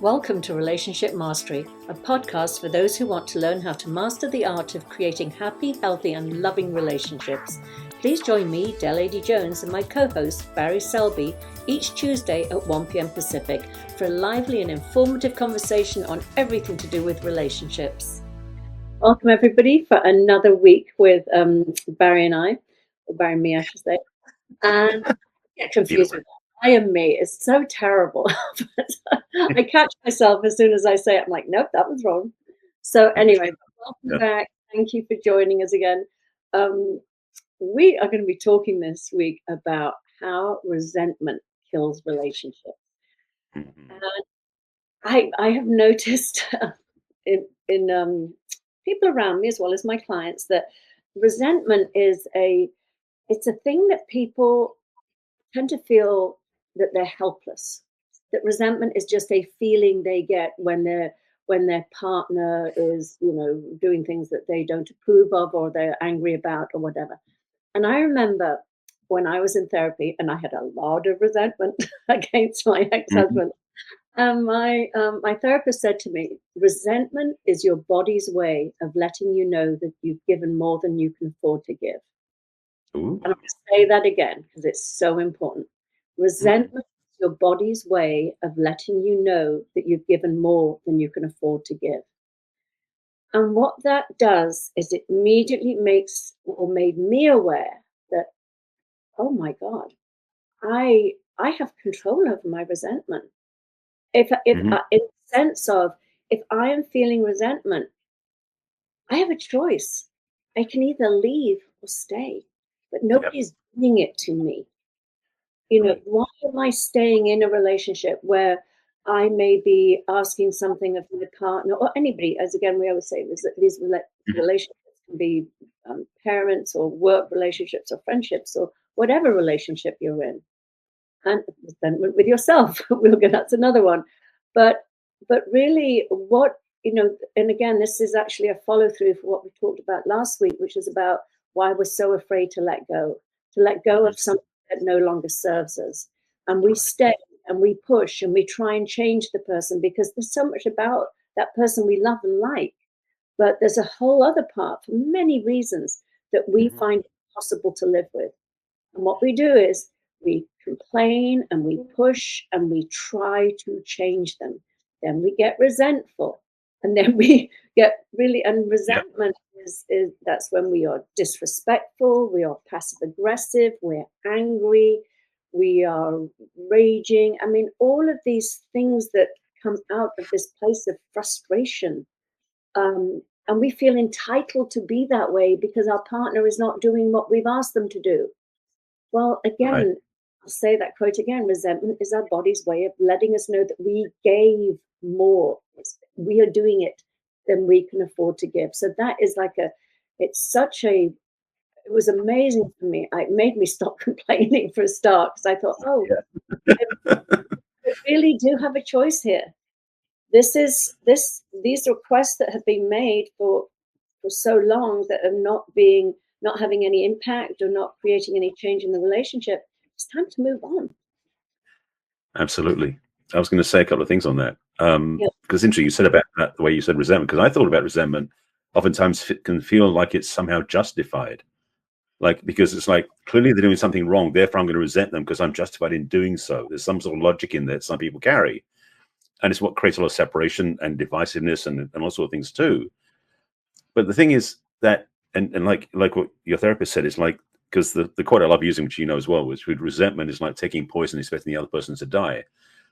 Welcome to Relationship Mastery, a podcast for those who want to learn how to master the art of creating happy, healthy, and loving relationships. Please join me, Adey-Jones, and my co-host, Barry Selby, each Tuesday at 1 p.m. Pacific for a lively and informative conversation on everything to do with relationships. Welcome, everybody, for another week with Barry and I, or Barry and me, I should say. And I get confused with I and me. It's so terrible. I catch myself as soon as I say it. I'm like, nope, that was wrong. So anyway, welcome back. Thank you for joining us again. We are going to be talking this week about how resentment kills relationships. Mm-hmm. And I have noticed in people around me as well as my clients that resentment is it's a thing that people tend to feel that they're helpless, that resentment is just a feeling they get when their partner is, doing things that they don't approve of or they're angry about or whatever. And I remember when I was in therapy and I had a lot of resentment against my ex-husband. And my therapist said to me, resentment is your body's way of letting you know that you've given more than you can afford to give. Ooh. And I'm going to say that again because it's so important. Resentment is your body's way of letting you know that you've given more than you can afford to give. And what that does is it immediately made me aware that, oh my God, I have control over my resentment. In the sense of, if I am feeling resentment, I have a choice. I can either leave or stay, but nobody's doing it to me. Why am I staying in a relationship where I may be asking something of my partner or anybody? As again, we always say, these relationships can be parents or work relationships or friendships or whatever relationship you're in, and then with yourself, that's another one. But really, and again, this is actually a follow through for what we talked about last week, which is about why we're so afraid to let go of something that no longer serves us. And we stay and we push and we try and change the person because there's so much about that person we love and like. But there's a whole other part, for many reasons, that we find it possible to live with. And what we do is we complain and we push and we try to change them. Then we get resentful. And then we get and resentment is that's when we are disrespectful, we are passive aggressive, we're angry, we are raging. I mean, all of these things that come out of this place of frustration. And we feel entitled to be that way because our partner is not doing what we've asked them to do. Well, again, I'll say that quote again, resentment is our body's way of letting us know that we gave more. We are doing it than we can afford to give. So that is it was amazing for me. It made me stop complaining for a start because I thought, I really do have a choice here. These requests that have been made for so long that are not having any impact or not creating any change in the relationship, it's time to move on. Absolutely. I was going to say a couple of things on that. Because interesting, you said about that, the way you said resentment, because I thought about resentment oftentimes can feel like it's somehow justified. Because it's like, clearly they're doing something wrong, therefore I'm going to resent them because I'm justified in doing so. There's some sort of logic in there that some people carry. And it's what creates a lot of separation and divisiveness and all sorts of things too. But the thing is that, and like what your therapist said, is like, because the quote I love using, which you know as well, which with resentment is like taking poison and expecting the other person to die.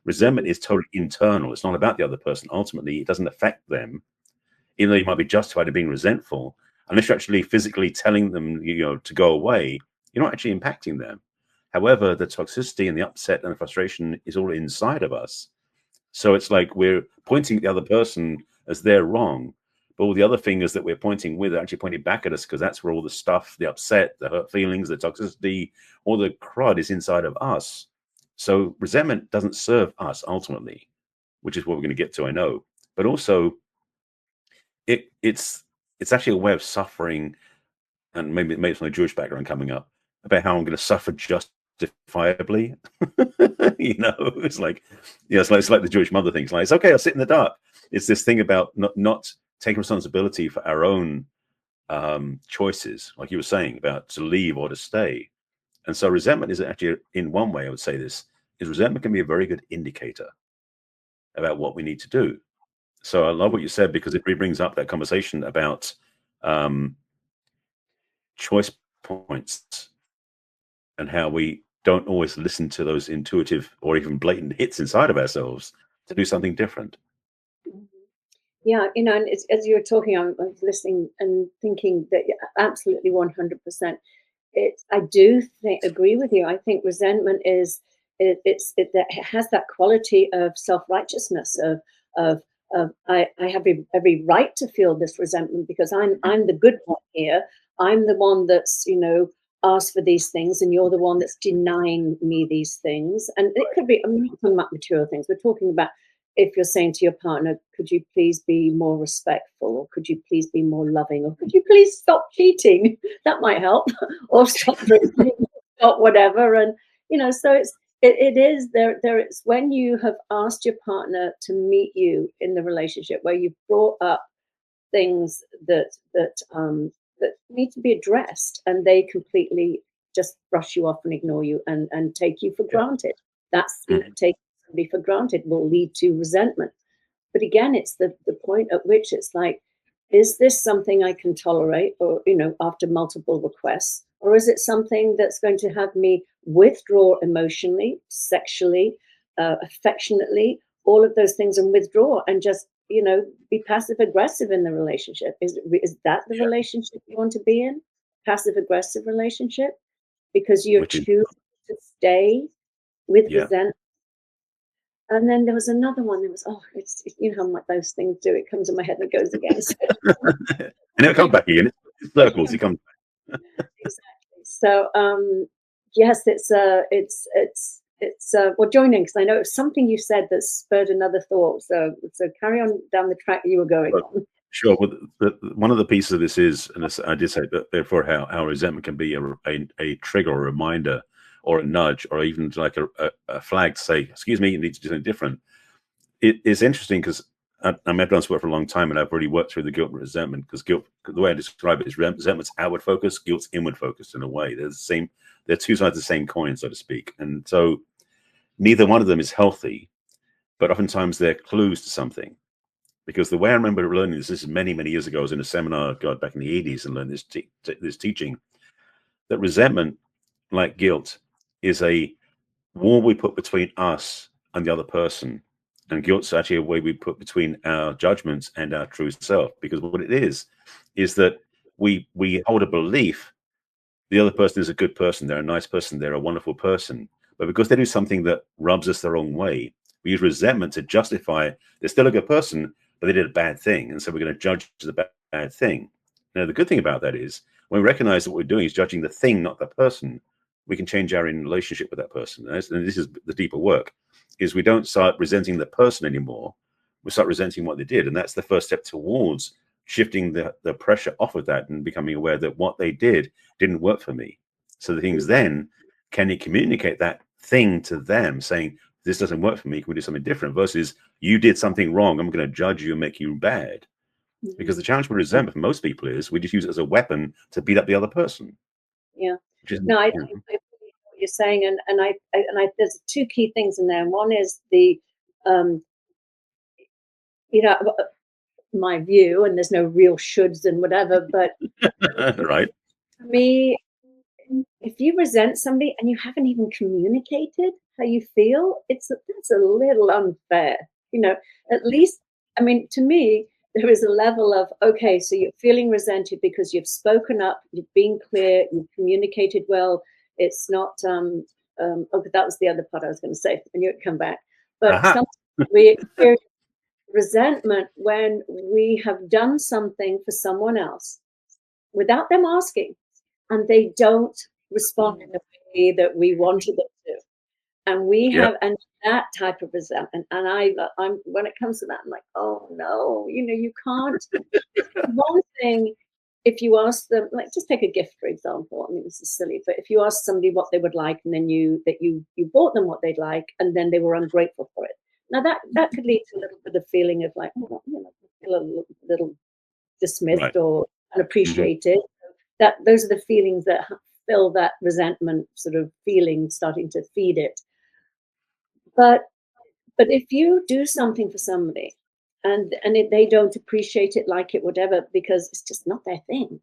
Resentment is totally internal. It's not about the other person. Ultimately, it doesn't affect them, even though you might be justified in being resentful. Unless you're actually physically telling them, to go away, you're not actually impacting them. However, the toxicity and the upset and the frustration is all inside of us. So it's like we're pointing at the other person as they're wrong. But all the other fingers that we're pointing with are actually pointing back at us because that's where all the stuff, the upset, the hurt feelings, the toxicity, all the crud is inside of us. So resentment doesn't serve us ultimately, which is what we're going to get to, I know. But also, it's actually a way of suffering, and maybe it's my Jewish background coming up, about how I'm going to suffer just justifiably. It's like, it's like the Jewish mother thing. It's like, it's okay, I'll sit in the dark. It's this thing about not taking responsibility for our own choices, like you were saying, about to leave or to stay. And so resentment is actually, in one way, I would say this, is resentment can be a very good indicator about what we need to do. So I love what you said, because it really brings up that conversation about choice points and how we don't always listen to those intuitive or even blatant hits inside of ourselves to do something different. Yeah, and as you were talking, I was listening and thinking that absolutely 100%. I do agree with you. I think resentment it has that quality of self-righteousness of I have every right to feel this resentment because I'm the good one here. I'm the one that's asked for these things, and you're the one that's denying me these things. And it could be, I'm not talking about material things. We're talking about, if you're saying to your partner, could you please be more respectful, or could you please be more loving, or could you please stop cheating? That might help. Or stop drinking, stop whatever. And so it is there. It's when you have asked your partner to meet you in the relationship, where you've brought up things that need to be addressed, and they completely just brush you off and ignore you and take you for granted. That's taking somebody for granted will lead to resentment. But again, it's the point at which it's like, is this something I can tolerate, or after multiple requests, or is it something that's going to have me withdraw emotionally, sexually, affectionately, all of those things, and withdraw and just be passive aggressive in the relationship? Is that the relationship you want to be in? Passive aggressive relationship, because you're Which is, choosing to stay with yeah. resentment. And then there was another one. There was, it's how much those things do. It comes in my head and it goes again. And it'll come back again. It's circles. It comes back. Exactly. So yes, it's well, join in, because I know it was something you said that spurred another thought. So carry on down the track you were going on. Sure. Well, one of the pieces of this is, and I did say before, how resentment can be a trigger or a reminder or a nudge, or even like a flag to say, excuse me, you need to do something different. It is interesting because I've done this work for a long time, and I've already worked through the guilt and resentment, because guilt, the way I describe it, is resentment's outward focus, guilt's inward focus in a way. They're two sides of the same coin, so to speak. And so neither one of them is healthy, but oftentimes they're clues to something. Because the way I remember learning this is many, many years ago. I was in a seminar, God, back in the 80s, and learned this teaching, that resentment, like guilt, is a wall we put between us and the other person. And guilt's actually a way we put between our judgments and our true self. Because what it is that we hold a belief the other person is a good person, they're a nice person, they're a wonderful person. But because they do something that rubs us the wrong way, we use resentment to justify they're still a good person, but they did a bad thing. And so we're going to judge the bad thing. Now, the good thing about that is when we recognize that what we're doing is judging the thing, not the person, we can change our relationship with that person. And this is the deeper work, is we don't start resenting the person anymore. We start resenting what they did. And that's the first step towards shifting the pressure off of that and becoming aware that what they did didn't work for me. So the things then, can you communicate that thing to them, saying, this doesn't work for me, can we do something different? Versus, you did something wrong, I'm going to judge you and make you bad. Because the challenge with resentment for most people is we just use it as a weapon to beat up the other person. Yeah. No, I believe what you're saying, and I there's two key things in there. And one is the my view, and there's no real shoulds and whatever, but right. for me, if you resent somebody and you haven't even communicated how you feel, that's a little unfair. At least, I mean, to me, there is a level of, okay, so you're feeling resented because you've spoken up, you've been clear, you've communicated well. It's not, okay, that was the other part I was going to say. I knew it'd come back. But sometimes we experience resentment when we have done something for someone else without them asking, and they don't respond in the way that we wanted them to. And we have, and that type of resentment. And I'm when it comes to that, I'm like, oh no, you can't. One thing if you ask them, like, just take a gift, for example. I mean, this is silly, but if you ask somebody what they would like, and then you bought them what they'd like, and then they were ungrateful for it. Now that could lead to a little bit of feeling of like, oh, you know, feel a little dismissed Right. or Hmm. unappreciated. That those are the feelings that fill that resentment sort of feeling, starting to feed it. But if you do something for somebody, and they don't appreciate it, like it, whatever, because it's just not their thing,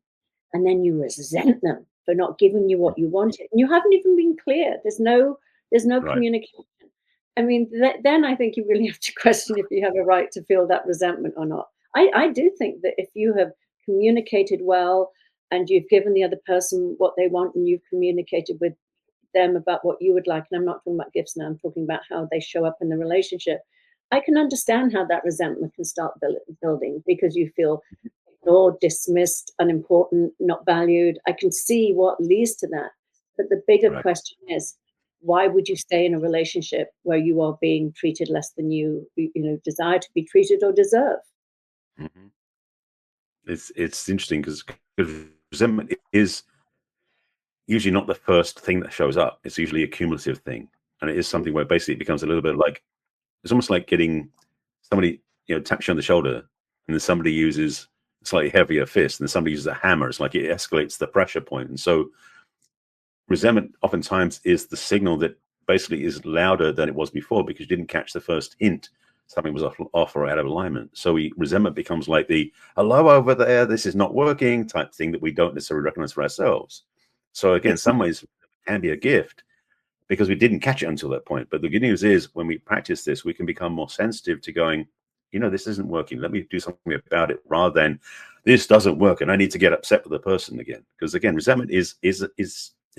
and then you resent them for not giving you what you wanted, and you haven't even been clear. There's no Right. communication. I mean, then I think you really have to question if you have a right to feel that resentment or not. I do think that if you have communicated well, and you've given the other person what they want, and you've communicated with them about what you would like, and I'm not talking about gifts now, I'm talking about how they show up in the relationship. I can understand how that resentment can start building, because you feel ignored, dismissed, unimportant, not valued. I can see what leads to that. But the bigger Right. question is, why would you stay in a relationship where you are being treated less than you desire to be treated or deserve? Hmm. It's interesting because resentment is usually not the first thing that shows up. It's usually a cumulative thing, and it is Mm. something where basically it becomes a little bit like, it's almost like getting somebody, taps you on the shoulder, and then somebody uses a slightly heavier fist, and then somebody uses a hammer. It's like it escalates the pressure point. And so resentment oftentimes is the signal that basically is louder than it was before, because you didn't catch the first hint something was off or out of alignment. So resentment becomes like the hello over there, this is not working type thing that we don't necessarily recognize for ourselves. So again, in some Exactly. ways it can be a gift because we didn't catch it until that point. But the good news is when we practice this, we can become more sensitive to going, this isn't working. Let me do something about it, rather than this doesn't work and I need to get upset with the person again. Because again, resentment is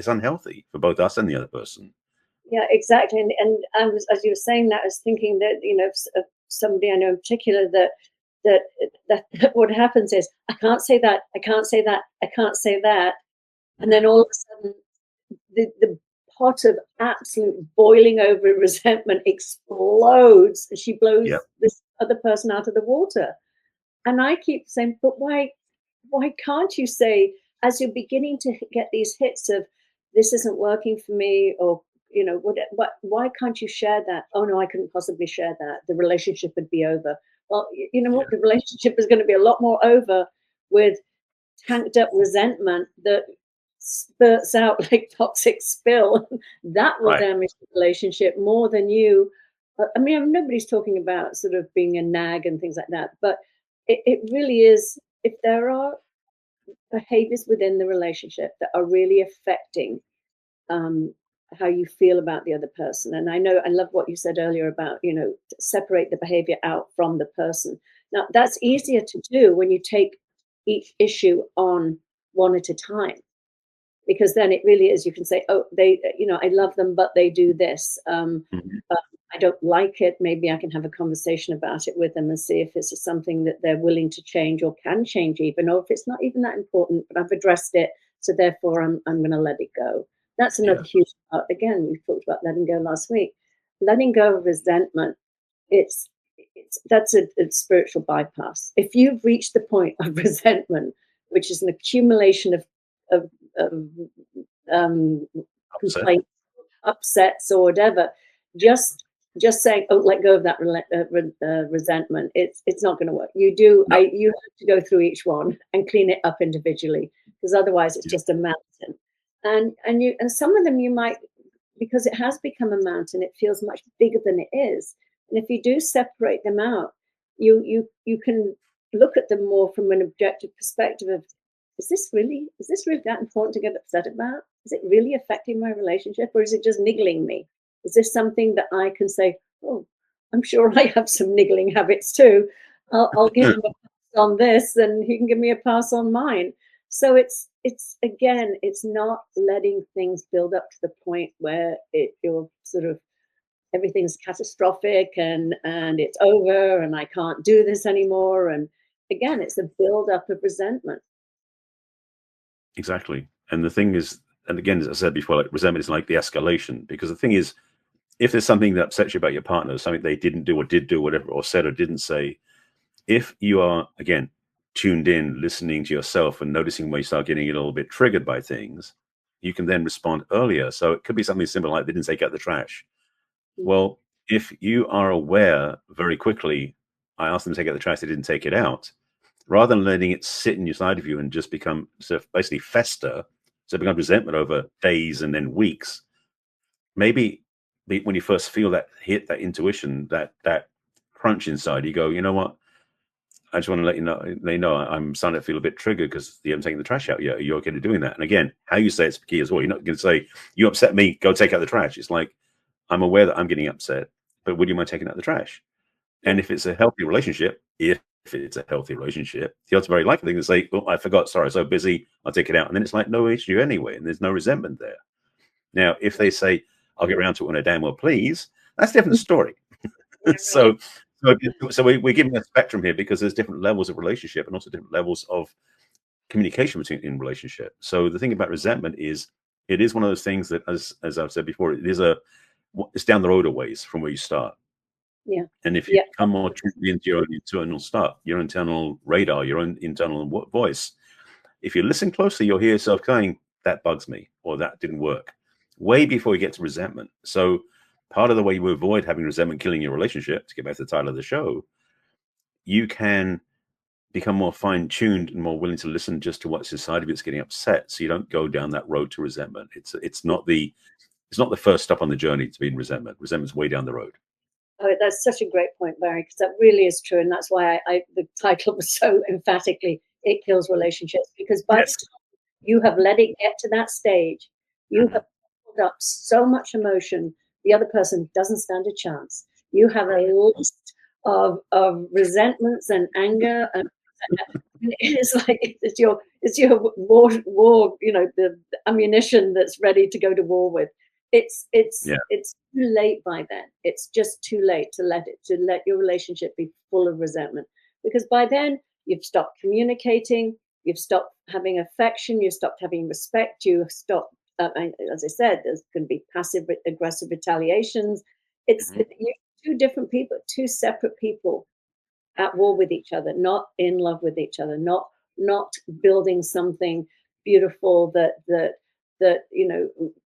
unhealthy for both us and the other person. Yeah, exactly. And I was, as you were saying that, I was thinking that, of somebody I know in particular, that that what happens is, I can't say that, I can't say that, I can't say that, and then all of a sudden the pot of absolute boiling over resentment explodes, and she blows Yeah. this other person out of the water. And I keep saying, but why can't you say, as you're beginning to get these hits of, this isn't working for me, or what, why can't you share that? Oh no, I couldn't possibly share that, the relationship would be over. Well, you know Yeah. what, the relationship is going to be a lot more over with tanked up resentment that spurts out like toxic spill. That will Right. damage the relationship more than you. I mean, nobody's talking about sort of being a nag and things like that, but it really is. If there are behaviors within the relationship that are really affecting um, how you feel about the other person. And I know, I love what you said earlier about, separate the behavior out from the person. Now, that's easier to do when you take each issue on one at a time, because then it really is, you can say, oh, I love them, but they do this. Mhm. Uh, I don't like it. Maybe I can have a conversation about it with them and see if it's something that they're willing to change or can change, even, or if it's not even that important, but I've addressed it. So therefore I'm going to let it go. That's another Yeah. huge part. Again, we talked about letting go last week. Letting go of resentment, it's, that's a spiritual bypass. If you've reached the point of resentment, which is an accumulation of, of um, Upset. complaints, upsets, or whatever, just saying, "Oh, let go of that resentment." It's not going to work. No. You have to go through each one and clean it up individually, because otherwise it's Yeah. just a mountain. And some of them you might, because it has become a mountain, it feels much bigger than it is. And if you do separate them out, you can look at them more from an objective perspective of, is this really that important to get upset about? Is it really affecting my relationship, or is it just niggling me? Is this something that I can say, oh, I'm sure I have some niggling habits too. I'll give him a pass on this, and he can give me a pass on mine. So it's again, it's not letting things build up to the point where you're sort of, everything's catastrophic, and it's over, and I can't do this anymore. And again, it's a build up of resentment. Exactly. And the thing is, and again, as I said before, like resentment is like the escalation, because the thing is, if there's something that upsets you about your partner, something they didn't do or did do, whatever, or said or didn't say, if you are, again, tuned in, listening to yourself and noticing when you start getting a little bit triggered by things, you can then respond earlier. So it could be something simple like they didn't take out the trash. Well, if you are aware very quickly, I asked them to take out the trash, they didn't take it out, rather than letting it sit inside of you and just become sort of basically fester, so it becomes resentment over days and then weeks. Maybe when you first feel that hit, that intuition, that crunch inside, you go, you know what? I just want to let you know I'm starting to feel a bit triggered because you haven't taken the trash out yet. Are you okay to doing that? And again, how you say it's key as well. You're not going to say, you upset me, go take out the trash. It's like, I'm aware that I'm getting upset, but would you mind taking out the trash? And if it's a healthy relationship, the odds are very likely they're going to say, oh, I forgot, sorry, I'm so busy, I'll take it out. And then it's like no issue anyway, and there's no resentment there. Now, if they say, I'll get around to it when I damn well please, that's a different story. So we're giving a spectrum here because there's different levels of relationship and also different levels of communication in relationship. So the thing about resentment is it is one of those things that, as I've said before, it's down the road a ways from where you start. Yeah. And if you come more truly into your own internal stuff, your internal radar, your own internal voice, if you listen closely, you'll hear yourself going, that bugs me, or that didn't work, way before you get to resentment. So part of the way you avoid having resentment killing your relationship, to get back to the title of the show, you can become more fine-tuned and more willing to listen just to what's inside of you that's getting upset, so you don't go down that road to resentment. It's not the first stop on the journey to being resentment. Resentment's way down the road. Oh, that's such a great point, Barry, because that really is true. And that's why the title was so emphatically, It Kills Relationships, because by the time you have let it get to that stage, you have pulled up so much emotion, the other person doesn't stand a chance. You have a list of resentments and anger, and it's like it's your war, the ammunition that's ready to go to war with. It's too late by then. It's just too late to let your relationship be full of resentment, because by then you've stopped communicating, you've stopped having affection, you've stopped having respect, you've stopped. As I said, there's going to be passive aggressive retaliations. You're two different people, two separate people at war with each other, not in love with each other, not building something beautiful that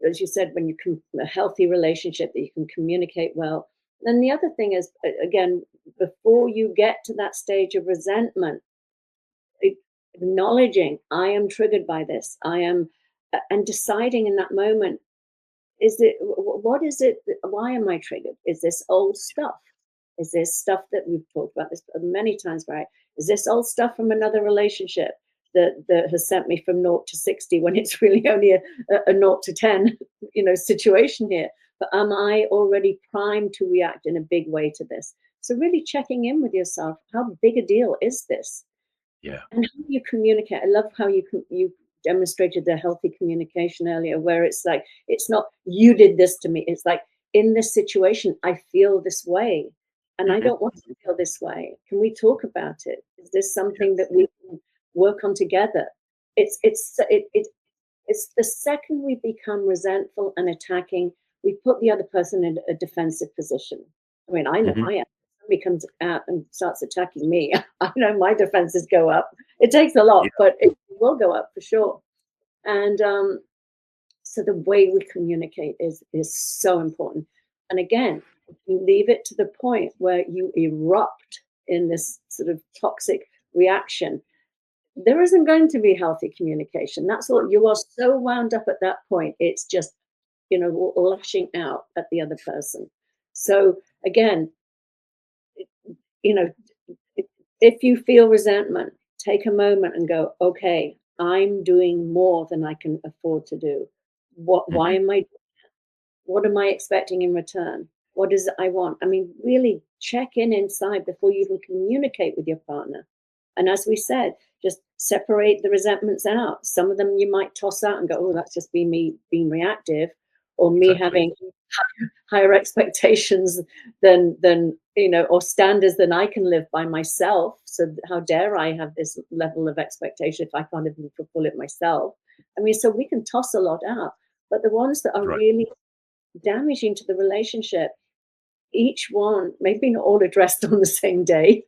as you said, when you can a healthy relationship that you can communicate well. And the other thing is, again, before you get to that stage of resentment, acknowledging I am triggered by this, and deciding in that moment, what is it, why am I triggered? Is this old stuff? Is this stuff that we've talked about this many times, right? Is this old stuff from another relationship that has sent me from 0 to 60 when it's really only a 0 to 10, situation here? But am I already primed to react in a big way to this? So really checking in with yourself, how big a deal is this? Yeah. And how you communicate. I love how you demonstrated the healthy communication earlier, where it's like, it's not you did this to me. It's like, in this situation, I feel this way. And I don't want to feel this way. Can we talk about it? Is this something that we can work on together? It's the second we become resentful and attacking, we put the other person in a defensive position. I mean, I know I am. Somebody comes out and starts attacking me, I know my defenses go up. It takes a lot, but it will go up for sure. And so the way we communicate is so important. And again, if you leave it to the point where you erupt in this sort of toxic reaction, there isn't going to be healthy communication. That's what you are so wound up at that point. It's just, lashing out at the other person. So again, if you feel resentment, take a moment and go, okay, I'm doing more than I can afford to do. Why am I what am I expecting in return? What is it I want? I mean, really check in inside before you even communicate with your partner. And as we said, just separate the resentments out. Some of them you might toss out and go, oh, that's just me being reactive, or me having higher expectations than or standards than I can live by myself. So how dare I have this level of expectation if I can't even fulfill it myself? I mean, so we can toss a lot out, but the ones that are really damaging to the relationship, each one, maybe not all addressed on the same day,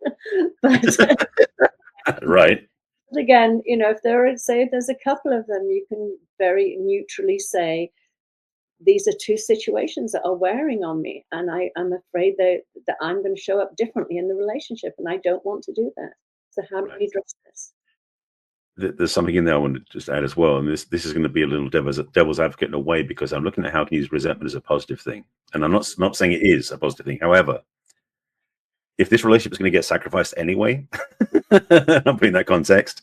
but right. But again, you know, if there's a couple of them, you can very neutrally say, these are two situations that are wearing on me, and I'm afraid that I'm going to show up differently in the relationship, and I don't want to do that. So how do Right. we address this? There's something in there I want to just add as well, and this is going to be a little devil's advocate in a way, because I'm looking at how to use resentment as a positive thing, and I'm not saying it is a positive thing. However, if this relationship is going to get sacrificed anyway, I'm putting that context.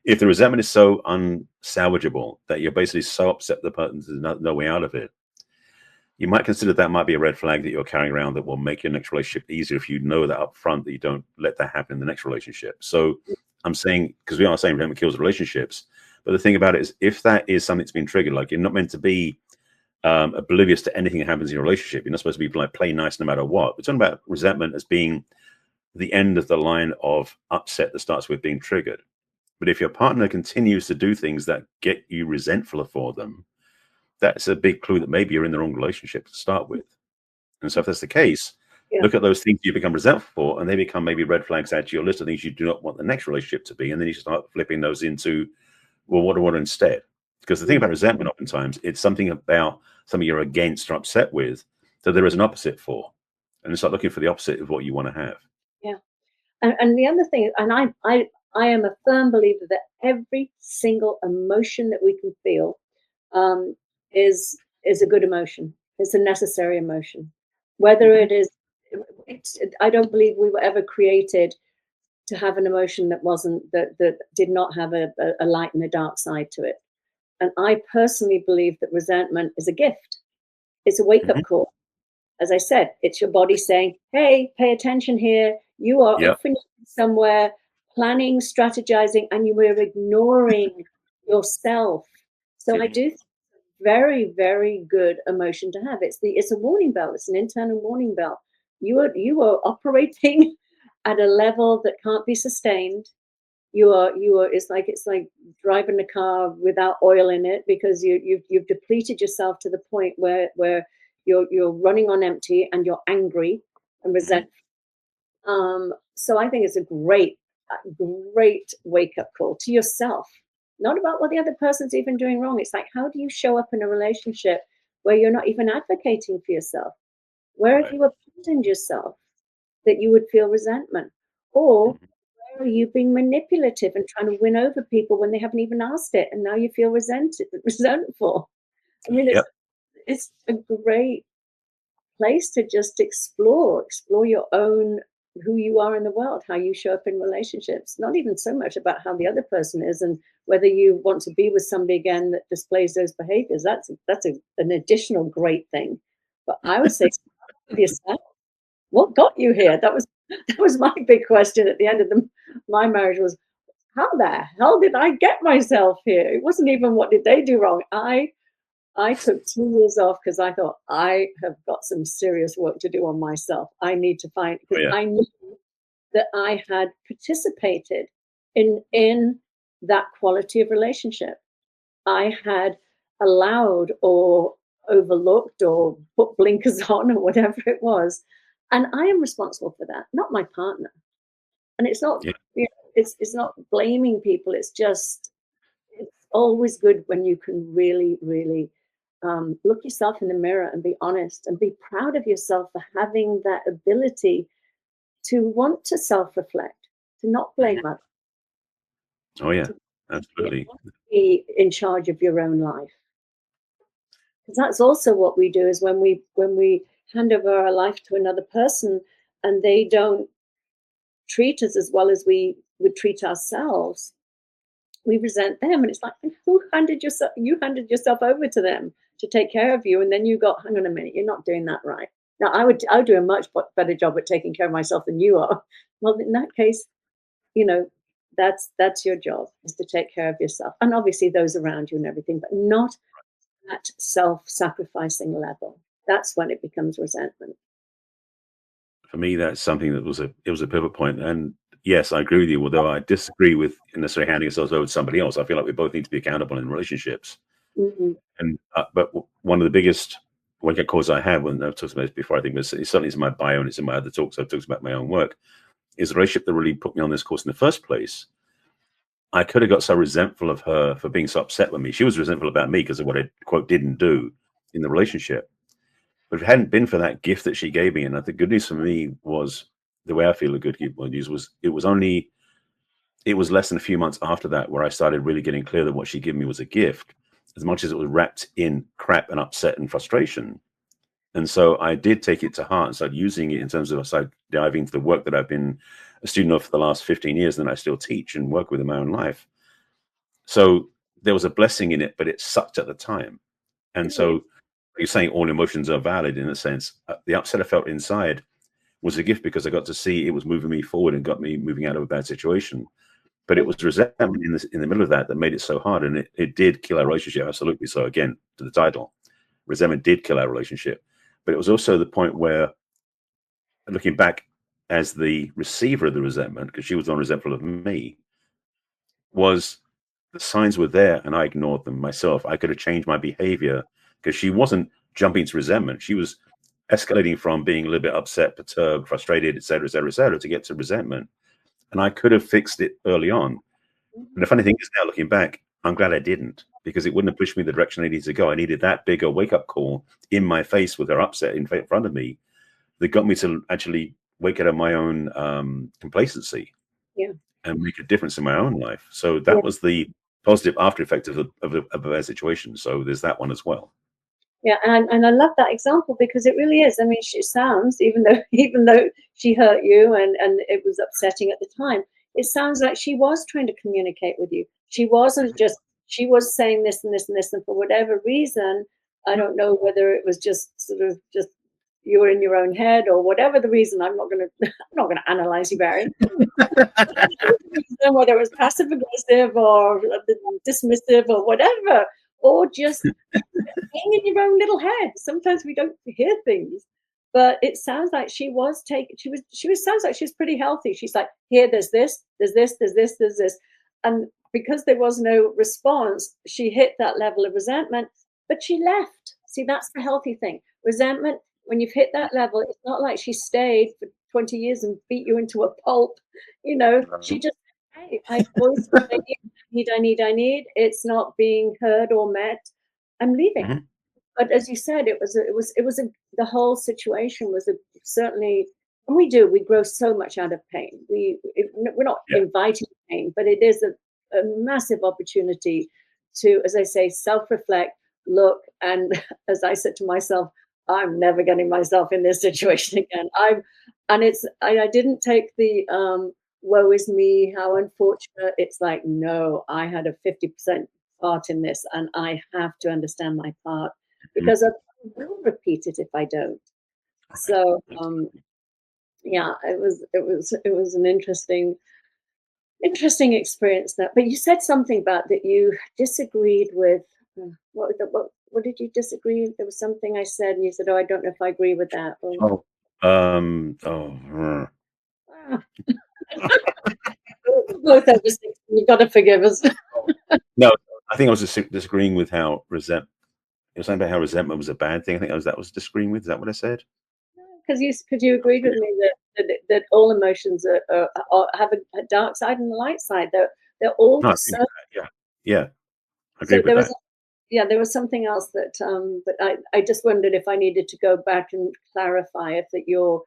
If the resentment is so unsalvageable that you're basically so upset the person there's no way out of it, you might consider that might be a red flag that you're carrying around that will make your next relationship easier if you know that up front, that you don't let that happen in the next relationship. So I'm saying, because we are saying resentment kills relationships, but the thing about it is, if that is something that's been triggered, like you're not meant to be oblivious to anything that happens in your relationship. You're not supposed to be like play nice no matter what. We're talking about resentment as being the end of the line of upset that starts with being triggered. But if your partner continues to do things that get you resentful for them, that's a big clue that maybe you're in the wrong relationship to start with. And so if that's the case, Yeah. look at those things you become resentful for, and they become maybe red flags add to your list of things you do not want the next relationship to be. And then you start flipping those into, well, what do I want instead? Because the thing about resentment, oftentimes, it's something about something you're against or upset with that there is an opposite for. And it's like looking for the opposite of what you want to have. Yeah. And the other thing, and I am a firm believer that every single emotion that we can feel um, is a good emotion. It's a necessary emotion. Whether Mhm. it is, I don't believe we were ever created to have an emotion that did not have a light and a dark side to it. And I personally believe that resentment is a gift. It's a wake Mhm. up call. As I said, it's your body saying, hey, pay attention here. You are Yeah. off and somewhere, planning, strategizing, and you were ignoring yourself. So I Mhm. do think it's a very, very good emotion to have. It's a warning bell. It's an internal warning bell. You are operating at a level that can't be sustained. You are it's like driving a car without oil in it, because you've depleted yourself to the point where you're running on empty, and you're angry and Mhm. resentful. So I think it's a great wake up call to yourself, not about what the other person's even doing wrong. It's like, how do you show up in a relationship where you're not even advocating for yourself? Where have Right. you abandoned yourself that you would feel resentment? Or Mhm. where are you being manipulative and trying to win over people when they haven't even asked it, and now you feel resentful? I mean, it's Yep. it's a great place to just explore your own, who you are in the world, how you show up in relationships. Not even so much about how the other person is and whether you want to be with somebody again that displays those behaviors. An additional great thing. But I would say start with yourself. What got you here? That was my big question at the end of my marriage was, how the hell did I get myself here? It wasn't even what did they do wrong. I took 2 years off because I thought, I have got some serious work to do on myself. I need to find, Oh, because yeah. I knew that I had participated in that quality of relationship. I had allowed or overlooked or put blinkers on or whatever it was. And I am responsible for that, not my partner. And it's not, Yeah. it's not blaming people. It's just, it's always good when you can really, really look yourself in the mirror and be honest and be proud of yourself for having that ability to want to self-reflect, to not Mhm. blame others, Oh, yeah. to Absolutely. be in charge of your own life. Because that's also what we do, is when we hand over our life to another person and they don't treat us as well as we would treat ourselves, we resent them. And it's like, you handed yourself over to them to take care of you, and then you got, hang on a minute, you're not doing that right. Now I would do a much better job at taking care of myself than you are. Well, in that case, you know, that's your job, is to take care of yourself, and obviously those around you and everything, but not at self-sacrificing level. That's when it becomes resentment. For me, that's something that was a pivot point. And yes, I agree with you. Although I disagree with necessarily handing ourselves over to somebody else, I feel like we both need to be accountable in relationships. Mhm. And one of the biggest wake up calls I had, when I've talked about this before, I think it certainly is in my bio and it's in my other talks. I've talked about my own work. Is a relationship that really put me on this course in the first place I could have got so resentful of her for being so upset with me. She was resentful about me because of what I, quote, didn't do in the relationship. But if it hadn't been for that gift that she gave me, and the good news for me was, the way I feel a good gift was it was less than a few months after that where I started really getting clear that what she gave me was a gift, as much as it was wrapped in crap and upset and frustration. And so I did take it to heart and started using it in terms of, I started diving into the work that I've been a student of for the last 15 years, and I still teach and work with in my own life. So there was a blessing in it, but it sucked at the time. And so you're saying all emotions are valid in a sense. The upset I felt inside was a gift because I got to see it was moving me forward and got me moving out of a bad situation. But it was resentment in the middle of that made it so hard, and it did kill our relationship. Absolutely. So again, to the title, resentment did kill our relationship. But it was also the point where, looking back as the receiver of the resentment, because she was the one resentful of me, was the signs were there and I ignored them myself. I could have changed my behavior because she wasn't jumping to resentment. She was escalating from being a little bit upset, perturbed, frustrated, et cetera, to get to resentment. And I could have fixed it early on. And the funny thing is now, looking back, I'm glad I didn't, because it wouldn't have pushed me the direction I needed to go. I needed that bigger wake-up call in my face with her upset in front of me that got me to actually wake out of my own complacency and make a difference in my own life. So that was the positive after effect of a bad situation. So there's that one as well. Yeah, and I love that example because it really is. I mean, she sounds, even though she hurt you and it was upsetting at the time, it sounds like she was trying to communicate with you. She wasn't just, she was saying this and this and this, and for whatever reason, I don't know whether it was just sort of just you were in your own head or whatever the reason. I'm not gonna analyze you, Barry. Whether it was passive aggressive or dismissive or whatever, or just being in your own little head. Sometimes we don't hear things, but it sounds like she was sounds like she's pretty healthy. She's like, here, there's this, there's this, there's this, there's this. And because there was no response, she hit that level of resentment, but she left. See, that's the healthy thing. Resentment, when you've hit that level, it's not like she stayed for 20 years and beat you into a pulp. She just, hey, I voiced what I need. It's not being heard or met. I'm leaving. But as you said, the whole situation was certainly, and we grow so much out of pain. We're not inviting pain, but it is a massive opportunity to, as I say, self-reflect, look, and as I said to myself, I'm never getting myself in this situation again. I didn't take the woe is me, how unfortunate. It's like, no, I had a 50% part in this, and I have to understand my part because I will repeat it if I don't. So yeah, it was an interesting experience that. But you said something about that you disagreed with. What did you disagree? There was something I said, and you said, "Oh, I don't know if I agree with that." Or, both over 60. You've got to forgive us. No, I think I was disagreeing with how resentment. It was something about how resentment was a bad thing. I think that was disagreeing with. Is that what I said? Because you agreed with me that all emotions have a dark side and a light side. They're all No, yeah, I agree with that. There was something else that but I just wondered if I needed to go back and clarify if that your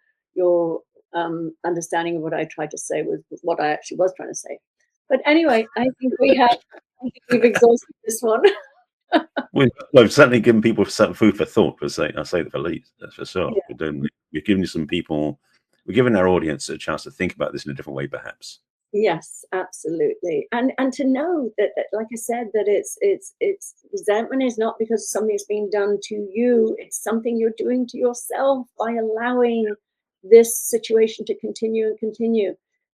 understanding of what I tried to say was what I actually was trying to say. But anyway, I think we've exhausted this one. We've certainly given people some food for thought. I say that for least, that's for sure. Yeah. We're giving some people, we're giving our audience a chance to think about this in a different way, perhaps. Yes, absolutely, and to know that like I said, that it's resentment is not because something's being done to you. It's something you're doing to yourself by allowing this situation to continue and continue,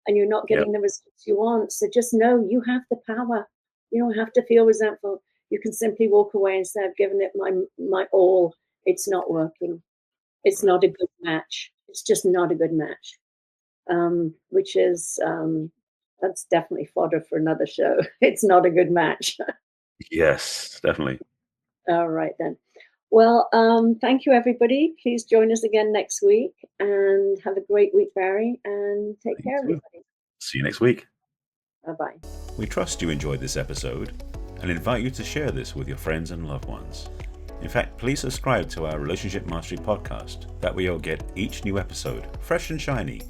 and you're not getting the results you want. So just know you have the power. You don't have to feel resentful. You can simply walk away and say, "I've given it my all. It's not working. It's not a good match. It's just not a good match." Which is that's definitely fodder for another show. It's not a good match. Yes, definitely. All right then. Well, thank you everybody. Please join us again next week and have a great week, Barry, and take care, everybody. See you next week. Bye-bye. We trust you enjoyed this episode and invite you to share this with your friends and loved ones. In fact, please subscribe to our Relationship Mastery podcast. That way you'll get each new episode fresh and shiny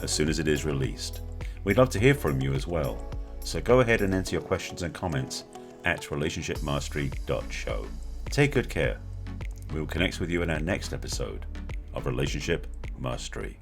as soon as it is released. We'd love to hear from you as well, so go ahead and enter your questions and comments at relationshipmastery.show. Take good care. We will connect with you in our next episode of Relationship Mastery.